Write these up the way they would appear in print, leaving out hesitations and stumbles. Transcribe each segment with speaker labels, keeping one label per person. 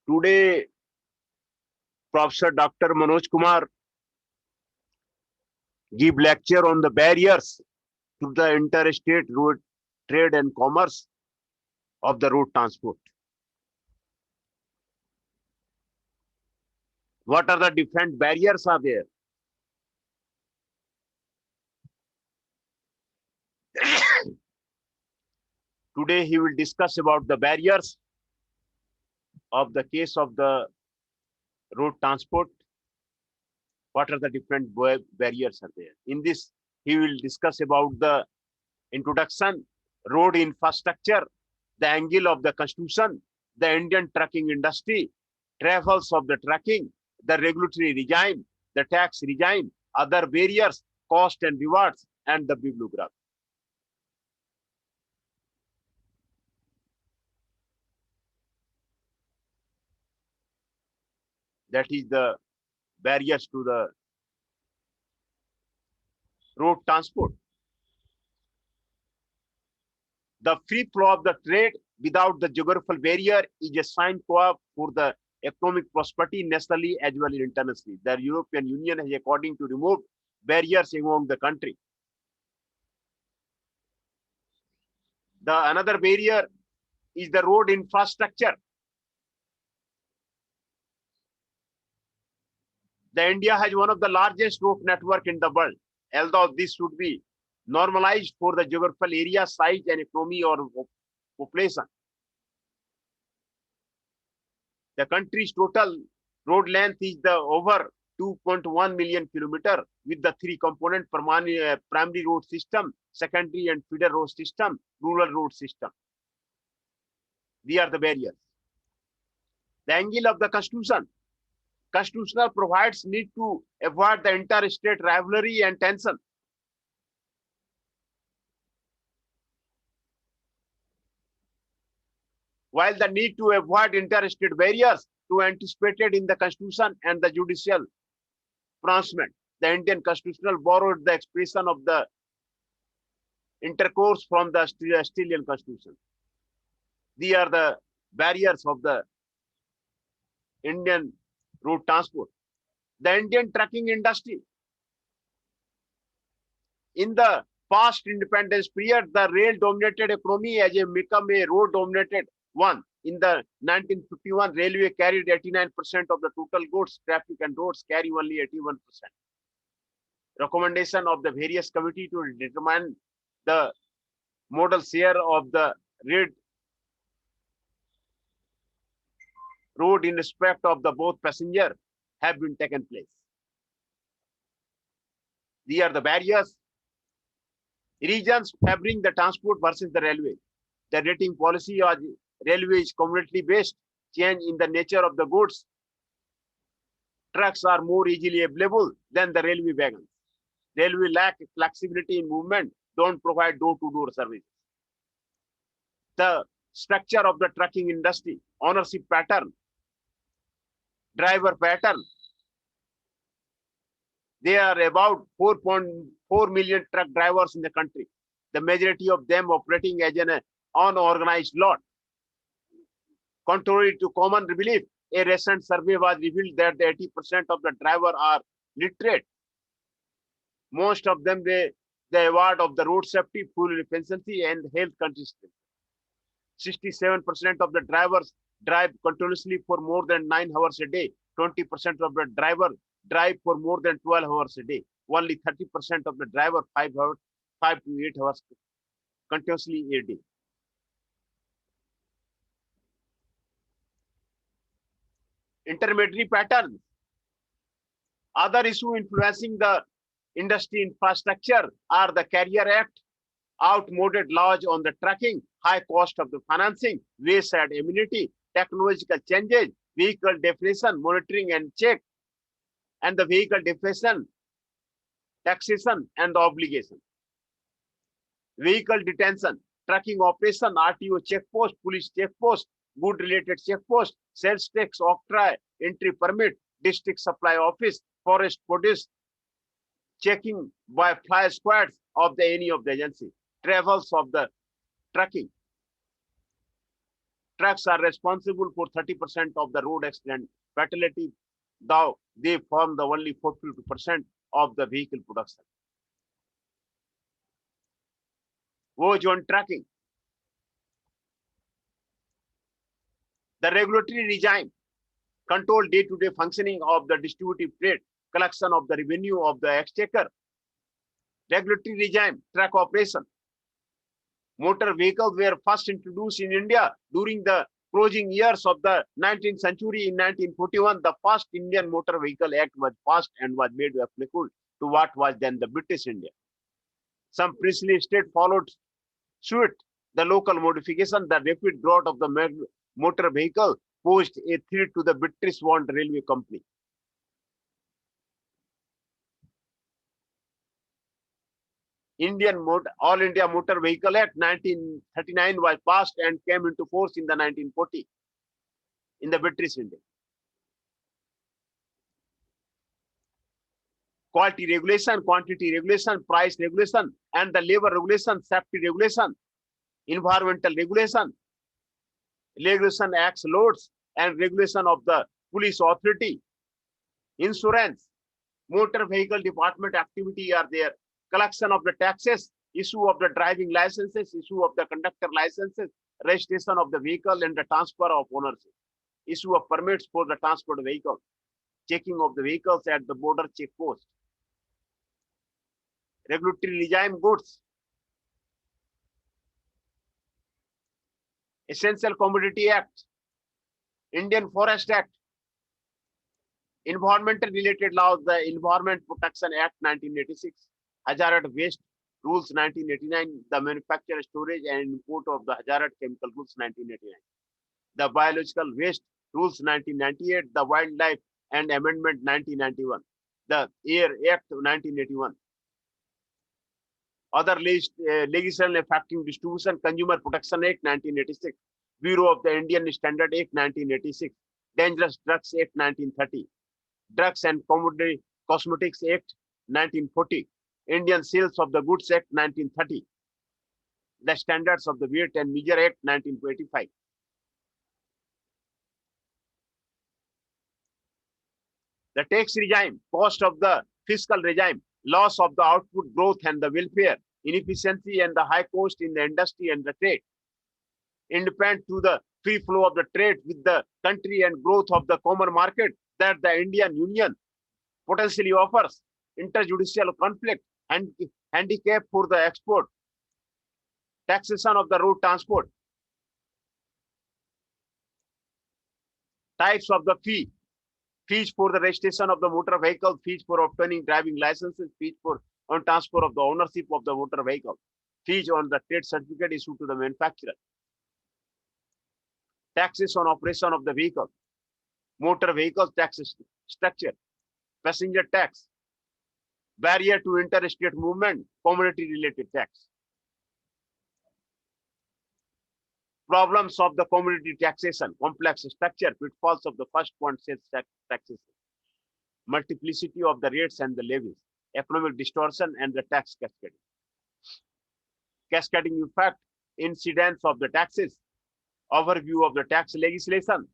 Speaker 1: Today, Professor Dr. Manoj Kumar give lecture on the barriers to the interstate road trade and commerce of the road transport. What are the different barriers are there? Today he will discuss about the barriers of the case of the road transport. What are the different barriers are there? In this, he will discuss about the introduction, road infrastructure, the angle of the constitution, the Indian trucking industry, travels of the trucking, the regulatory regime, the tax regime, other barriers, cost and rewards, and the bibliography. That is the barriers to the road transport. The free flow of the trade without the geographical barrier is a sign for the economic prosperity nationally as well as internationally. The European Union has according to remove barriers among the country. The another barrier is the road infrastructure. The India has one of the largest road network in the world, although this should be normalized for the geographical area, size, and economy or population. The country's total road length is the over 2.1 million kilometer with the three component primary road system, secondary and feeder road system, rural road system. These are the barriers. The angle of the constitution. Constitutional provides need to avoid the interstate rivalry and tension. While the need to avoid interstate barriers to anticipated in the constitution and the judicial pronouncement, the Indian constitutional borrowed the expression of the intercourse from the Australian constitution. These are the barriers of the Indian road transport. The Indian trucking industry. In the past independence period, the rail-dominated economy has become a road-dominated one. In the 1951, railway carried 89% of the total goods, traffic and roads carry only 81%. Recommendation of the various committee to determine the modal share of the road in respect of the both passenger have been taken place. These are the barriers. Regions favoring the transport versus the railway. The rating policy of railway is community based, change in the nature of the goods. Trucks are more easily available than the railway wagons. Railway lack flexibility in movement, don't provide door-to-door services. The structure of the trucking industry, ownership pattern, driver pattern. There are about 4.4 million truck drivers in the country. The majority of them operating as an unorganized lot. Contrary to common belief, a recent survey was revealed that the 80% of the drivers are literate. Most of them, the award of the road safety, fuel efficiency, and health consistency. 67% of the drivers drive continuously for more than 9 hours a day. 20% of the driver drive for more than 12 hours a day. Only 30% of the driver 5 to 8 hours continuously a day. Intermediary patterns. Other issue influencing the industry infrastructure are the Carrier Act, outmoded laws on the trucking, high cost of the financing, wayside amenity, technological changes, vehicle definition, monitoring and check, and the vehicle definition, taxation and obligation. Vehicle detention, trucking operation, RTO checkpost, police checkpost, good related checkpost, sales tax, octroi, entry permit, district supply office, forest produce, checking by fly squads of the any of the agency, travels of the trucking. Trucks are responsible for 30% of the road accident fatality, though they form the only 42% of the vehicle production. Wage on trucking. The regulatory regime control day-to-day functioning of the distributive trade, collection of the revenue of the exchequer. Regulatory regime, truck operation. Motor vehicles were first introduced in India during the closing years of the 19th century. In 1941, the first Indian Motor Vehicle Act was passed and was made applicable to what was then the British India. Some princely states followed suit. The local modification, the rapid growth of the motor vehicle posed a threat to the British Wand Railway Company. All India Motor Vehicle Act 1939 was passed and came into force in the 1940 in the British India. Quality regulation, quantity regulation, price regulation, and the labor regulation, safety regulation, environmental regulation, regulation acts loads, and regulation of the police authority, insurance, motor vehicle department activity are there, collection of the taxes, issue of the driving licenses, issue of the conductor licenses, registration of the vehicle and the transfer of ownership, issue of permits for the transport vehicle, checking of the vehicles at the border check post, regulatory regime goods, Essential Commodity Act, Indian Forest Act, environmental related laws, the Environment Protection Act 1986, Hazardous Waste Rules 1989, the Manufacture, Storage and Import of the Hazardous Chemical Goods 1989, the Biological Waste Rules 1998, the Wildlife and Amendment 1991, the Air Act 1981. Other legislation affecting distribution, Consumer Protection Act 1986, Bureau of the Indian Standard Act 1986, Dangerous Drugs Act 1930, Drugs and Cosmetics Act 1940, Indian Sales of the Goods Act 1930, the Standards of the Weight and Measure Act 1925. The tax regime, cost of the fiscal regime, loss of the output growth and the welfare, inefficiency and the high cost in the industry and the trade, independent to the free flow of the trade with the country and growth of the common market that the Indian Union potentially offers, interjudicial conflict and handicap for the export, taxation of the road transport, types of the fee, fees for the registration of the motor vehicle, fees for obtaining driving licenses, fees for on transfer of the ownership of the motor vehicle, fees on the trade certificate issued to the manufacturer, taxes on operation of the vehicle, motor vehicle tax structure, passenger tax, barrier to interstate movement, commodity related tax. Problems of the commodity taxation, complex structure, pitfalls of the first point sales taxation, multiplicity of the rates and the levies, economic distortion and the tax cascading. Cascading effect, incidence of the taxes, overview of the tax legislation,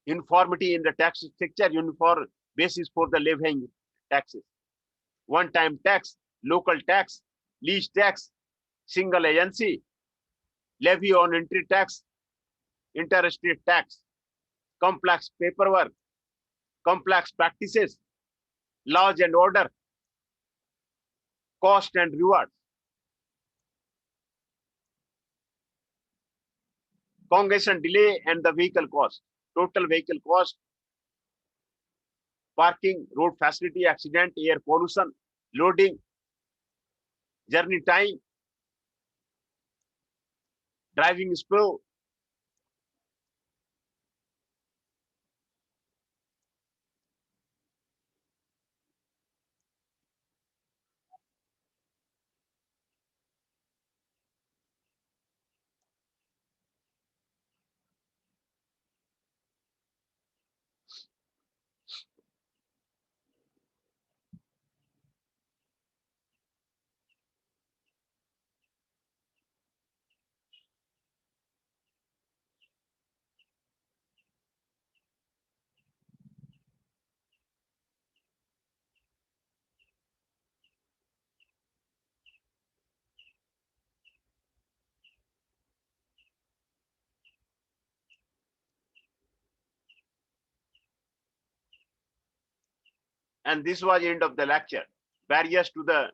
Speaker 1: uniformity in the tax structure, uniform basis for the levying taxes, one-time tax, local tax, lease tax, single agency, levy on entry tax, interstate tax, complex paperwork, complex practices, laws and order, cost and reward, congestion delay and the vehicle cost, total vehicle cost, parking, road facility, accident, air pollution, loading, journey time, driving spill, And this was end of the lecture. Barriers to the